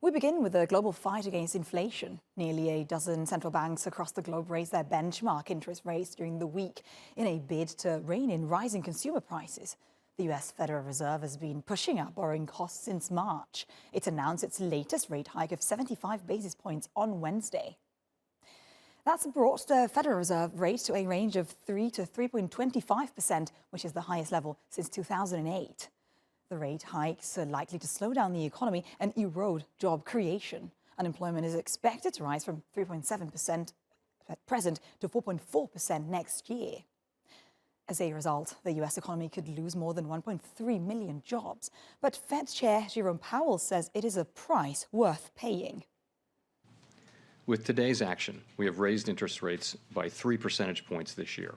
We begin with the global fight against inflation. Nearly a dozen central banks across the globe raised their benchmark interest rates during the week in a bid to rein in rising consumer prices. The US Federal Reserve has been pushing up borrowing costs since March. It announced its latest rate hike of 75 basis points on Wednesday. That's brought the Federal Reserve rate to a range of 3 to 3.25%, which is the highest level since 2008. The rate hikes are likely to slow down the economy and erode job creation. Unemployment is expected to rise from 3.7% at present to 4.4% next year. As a result, the US economy could lose more than 1.3 million jobs. But Fed Chair Jerome Powell says it is a price worth paying. With today's action, we have raised interest rates by 3 percentage points this year.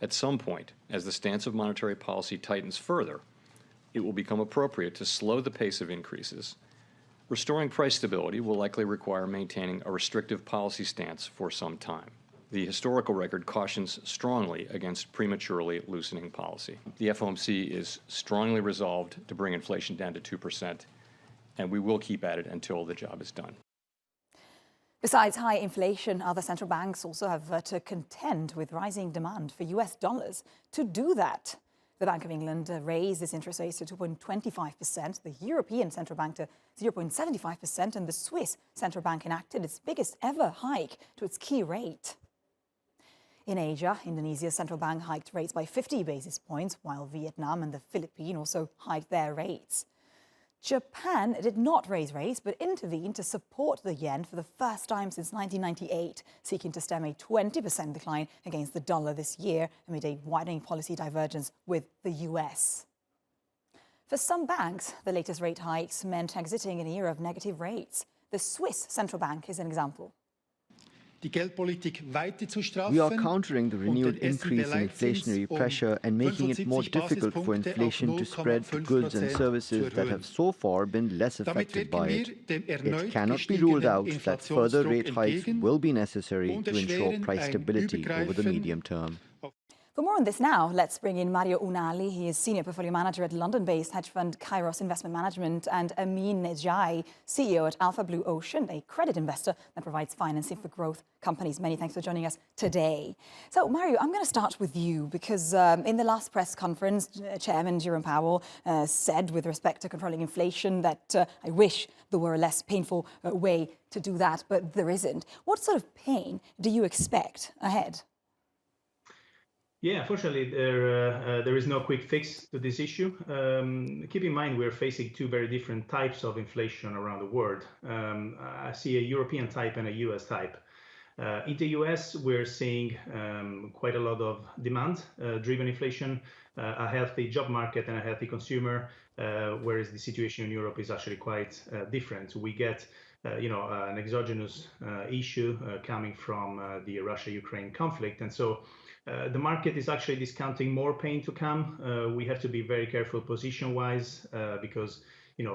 At some point, as the stance of monetary policy tightens further, it will become appropriate to slow the pace of increases. Restoring price stability will likely require maintaining a restrictive policy stance for some time. The historical record cautions strongly against prematurely loosening policy. The FOMC is strongly resolved to bring inflation down to 2%, and we will keep at it until the job is done. Besides high inflation, other central banks also have to contend with rising demand for US dollars. To do that, the Bank of England raised its interest rates to 2.25%, the European Central Bank to 0.75%, and the Swiss Central Bank enacted its biggest ever hike to its key rate. In Asia, Indonesia's central bank hiked rates by 50 basis points, while Vietnam and the Philippines also hiked their rates. Japan did not raise rates, but intervened to support the yen for the first time since 1998, seeking to stem a 20% decline against the dollar this year amid a widening policy divergence with the US. For some banks, the latest rate hikes meant exiting an era of negative rates. The Swiss central bank is an example. We are countering the renewed increase in inflationary pressure and making it more difficult for inflation to spread to goods and services that have so far been less affected by it. It cannot be ruled out that further rate hikes will be necessary to ensure price stability over the medium term. For more on this now, let's bring in Mario Unali. He is Senior Portfolio Manager at London-based hedge fund Kairos Investment Management, and Amine Nedjai, CEO at Alpha Blue Ocean, a credit investor that provides financing for growth companies. Many thanks for joining us today. So, Mario, I'm going to start with you because in the last press conference, Chairman Jerome Powell said with respect to controlling inflation that I wish there were a less painful way to do that, but there isn't. What sort of pain do you expect ahead? Yeah, unfortunately, there is no quick fix to this issue. Keep in mind, we're facing two very different types of inflation around the world. I see a European type and a US type. In the US, we're seeing quite a lot of demand-driven inflation, a healthy job market and a healthy consumer, whereas the situation in Europe is actually quite different. We get an exogenous issue coming from the Russia-Ukraine conflict. And so the market is actually discounting more pain to come. We have to be very careful position-wise because,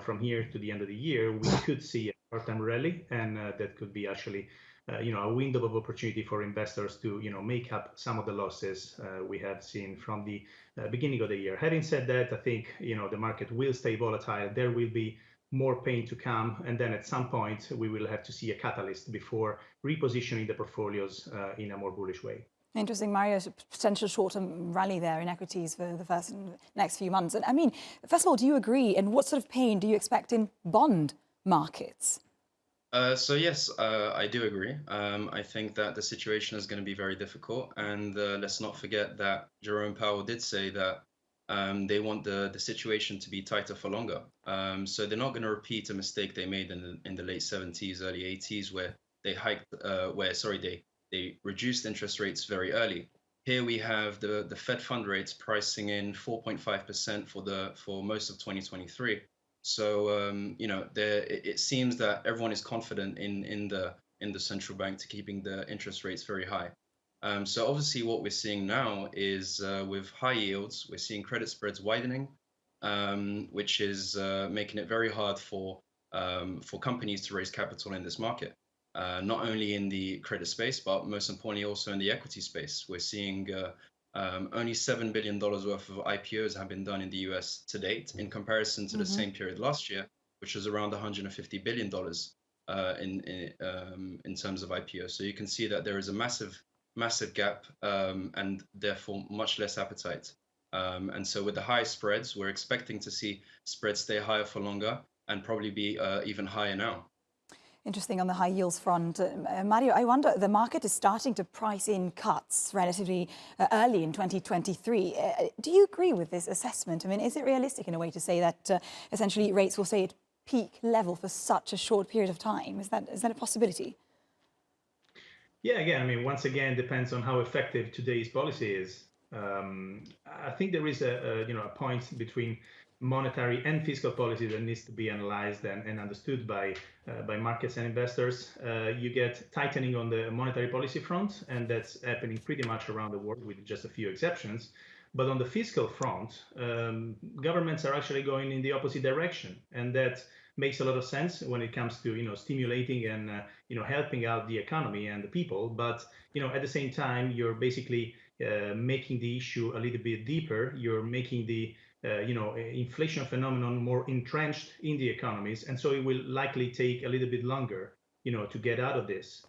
from here to the end of the year, we could see a short-term rally, and that could be actually, a window of opportunity for investors to, make up some of the losses we have seen from the beginning of the year. Having said that, I think, the market will stay volatile. There will be more pain to come, and then at some point we will have to see a catalyst before repositioning the portfolios in a more bullish way. Interesting, Mario, potential short-term rally there in equities for the next few months. And I mean, first of all, do you agree? And what sort of pain do you expect in bond markets? Yes, I do agree. I think that the situation is going to be very difficult. And let's not forget that Jerome Powell did say that they want the situation to be tighter for longer. So they're not going to repeat a mistake they made in the late 70s, early 80s, where they they reduced interest rates very early. Here we have the Fed fund rates pricing in 4.5% for most of 2023. So it seems that everyone is confident in the central bank to keeping the interest rates very high. So obviously what we're seeing now is with high yields, we're seeing credit spreads widening, which is making it very hard for companies to raise capital in this market. Not only in the credit space, but most importantly also in the equity space. We're seeing only $7 billion worth of IPOs have been done in the US to date in comparison to the same period last year. which was around $150 billion in terms of IPO. So you can see that there is a massive gap and therefore much less appetite. And so with the high spreads, we're expecting to see spreads stay higher for longer and probably be even higher now. Interesting on the high yields front. Mario, I wonder, the market is starting to price in cuts relatively early in 2023. Do you agree with this assessment? I mean, is it realistic in a way to say that essentially rates will stay at peak level for such a short period of time? Is that a possibility? Yeah, again, I mean, once again, depends on how effective today's policy is. I think there is a point between monetary and fiscal policy that needs to be analyzed and understood by markets and investors. You get tightening on the monetary policy front, and that's happening pretty much around the world with just a few exceptions. But on the fiscal front, governments are actually going in the opposite direction, and that makes a lot of sense when it comes to stimulating and helping out the economy and the people. But at the same time, you're basically making the issue a little bit deeper. You're making the inflation phenomenon more entrenched in the economies, and so it will likely take a little bit longer to get out of this,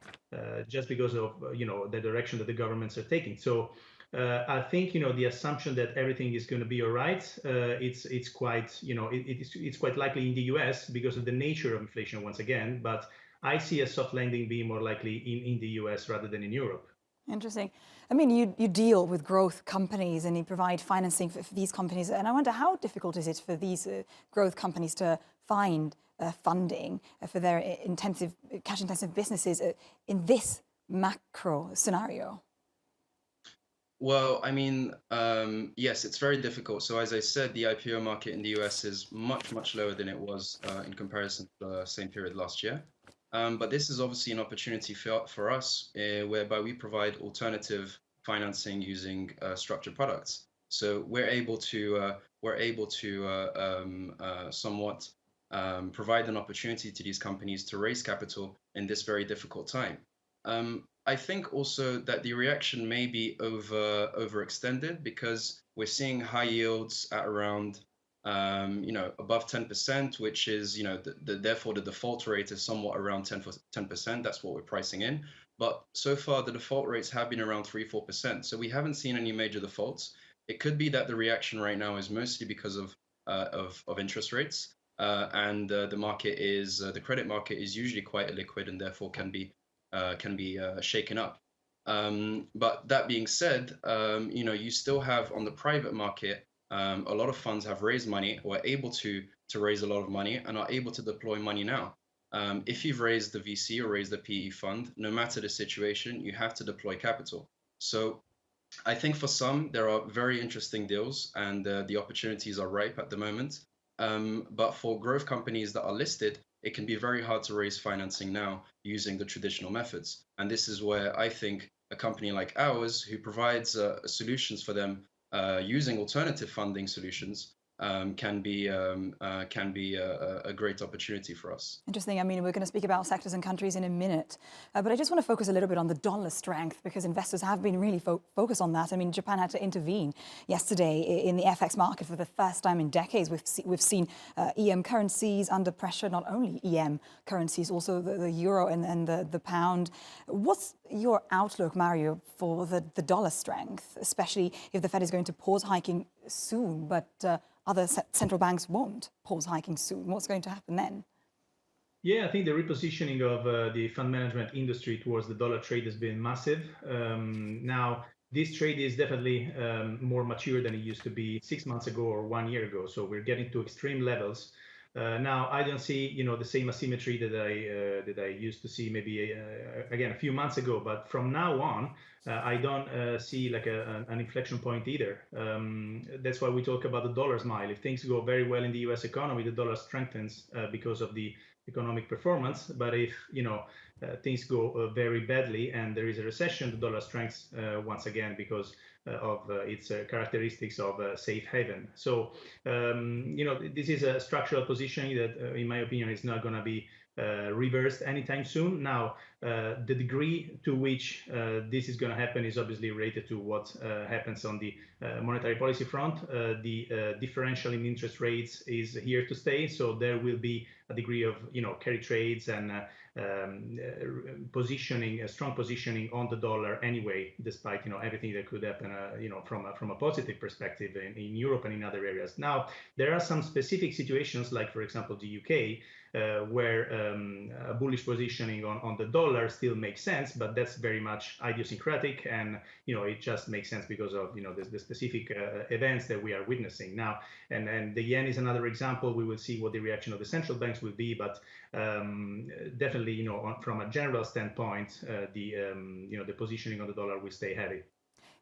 just because of the direction that the governments are taking. So I think the assumption that everything is going to be all right, it's quite it's quite likely in the US because of the nature of inflation once again. But I see a soft landing being more likely in the US rather than in Europe. Interesting. I mean, you deal with growth companies and you provide financing for these companies. And I wonder, how difficult is it for these growth companies to find funding for their cash-intensive businesses in this macro scenario? Well, I mean, yes, it's very difficult. So as I said, the IPO market in the US is much lower than it was in comparison to the same period last year. But this is obviously an opportunity for us, whereby we provide alternative financing using structured products. So we're able to somewhat provide an opportunity to these companies to raise capital in this very difficult time. I think also that the reaction may be overextended because we're seeing high yields at around above 10%, which is, therefore the default rate is somewhat around 10%. That's what we're pricing in. But so far, the default rates have been around 3-4%. So we haven't seen any major defaults. It could be that the reaction right now is mostly because of interest rates. And the credit market is usually quite illiquid and therefore can be shaken up. But that being said, you still have on the private market, a lot of funds have raised money or are able to raise a lot of money and are able to deploy money now. If you've raised the VC or raised the PE fund, no matter the situation, you have to deploy capital. So I think for some, there are very interesting deals and the opportunities are ripe at the moment. But for growth companies that are listed, it can be very hard to raise financing now using the traditional methods. And this is where I think a company like ours, who provides solutions for them using alternative funding solutions, can be a great opportunity for us. Interesting. I mean, we're going to speak about sectors and countries in a minute, but I just want to focus a little bit on the dollar strength because investors have been really focused on that. I mean, Japan had to intervene yesterday in the FX market for the first time in decades. We've seen EM currencies under pressure, not only EM currencies, also the euro and the pound. What's your outlook, Mario, for the dollar strength, especially if the Fed is going to pause hiking soon, but other central banks won't pause hiking soon? What's going to happen then? Yeah, I think the repositioning of the fund management industry towards the dollar trade has been massive. Now, this trade is definitely more mature than it used to be 6 months ago or 1 year ago. So we're getting to extreme levels. Now, I don't see, the same asymmetry that I used to see maybe, again, a few months ago. But from now on, I don't see like an inflection point either. That's why we talk about the dollar smile. If things go very well in the US economy, the dollar strengthens because of the economic performance. But if, things go very badly and there is a recession, the dollar strengthens once again because of its characteristics of safe haven. So, this is a structural positioning that, in my opinion, is not going to be reversed anytime soon. Now, the degree to which this is going to happen is obviously related to what happens on the monetary policy front. The differential in interest rates is here to stay, so there will be a degree of carry trades and positioning, a strong positioning on the dollar anyway, despite everything that could happen from a positive perspective in Europe and in other areas. Now, there are some specific situations, like for example the UK, where a bullish positioning on the dollar still makes sense, but that's very much idiosyncratic, and it just makes sense because of the specific events that we are witnessing now. And the yen is another example. We will see what the reaction of the central banks will be, but definitely from a general standpoint, the positioning on the dollar will stay heavy.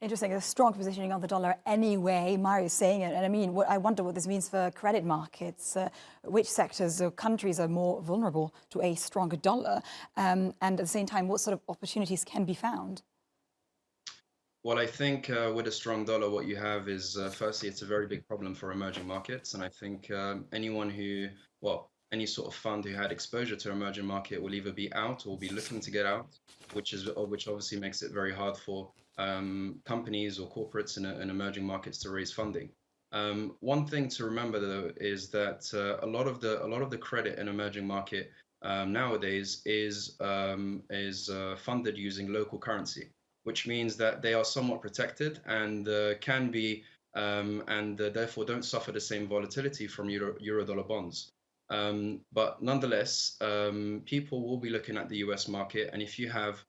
Interesting, a strong positioning on the dollar anyway. Mario's saying it, and I mean, I wonder what this means for credit markets. Which sectors or countries are more vulnerable to a stronger dollar? And at the same time, what sort of opportunities can be found? Well, I think with a strong dollar, what you have is, firstly, it's a very big problem for emerging markets. And I think anyone who, well, any sort of fund who had exposure to emerging market will either be out or be looking to get out, which obviously makes it very hard for companies or corporates in emerging markets to raise funding. One thing to remember though is that a lot of the credit in emerging market nowadays is funded using local currency, which means that they are somewhat protected and can be and therefore don't suffer the same volatility from euro-dollar bonds. But nonetheless, people will be looking at the US market, and if you have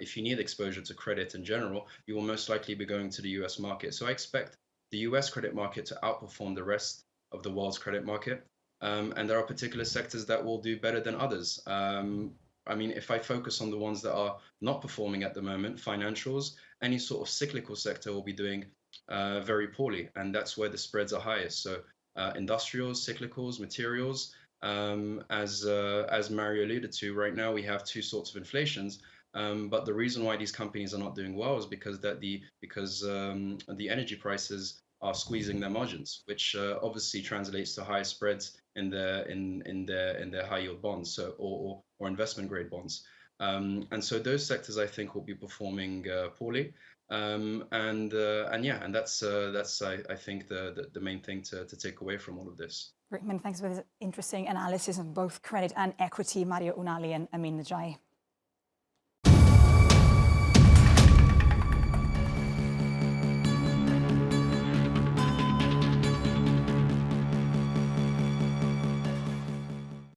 if you need exposure to credit in general, you will most likely be going to the US market. So I expect the US credit market to outperform the rest of the world's credit market. And there are particular sectors that will do better than others. I mean, if I focus on the ones that are not performing at the moment, financials, any sort of cyclical sector will be doing very poorly. And that's where the spreads are highest. So industrials, cyclicals, materials, as Mario alluded to, right now we have two sorts of inflations. But the reason why these companies are not doing well is because the energy prices are squeezing their margins, which obviously translates to higher spreads in their high yield bonds, so or investment grade bonds. And so those sectors I think will be performing poorly. And that's I think the main thing to take away from all of this. Great, many thanks for this interesting analysis of both credit and equity, Mario Unali and Amine Nedjai.